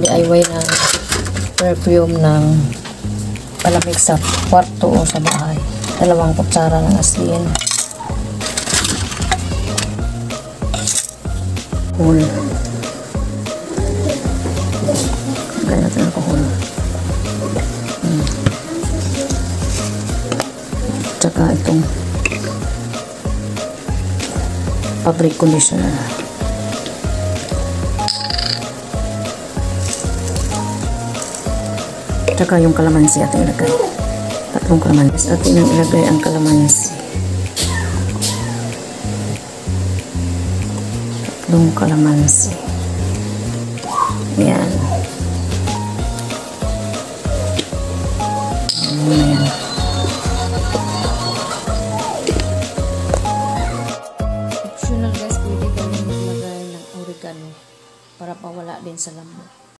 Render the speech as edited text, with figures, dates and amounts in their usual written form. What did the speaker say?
DIY na perfume ng palamig sa kwarto o sa bahay. 2 kutsara ng asin. Alcohol. Lagyan natin ang alcohol. Tsaka itong fabric conditioner. Tsaka yung kalamansi ating ilagay. 3 kalamansi. Ating ilagay ang kalamansi. 3 kalamansi. Yan.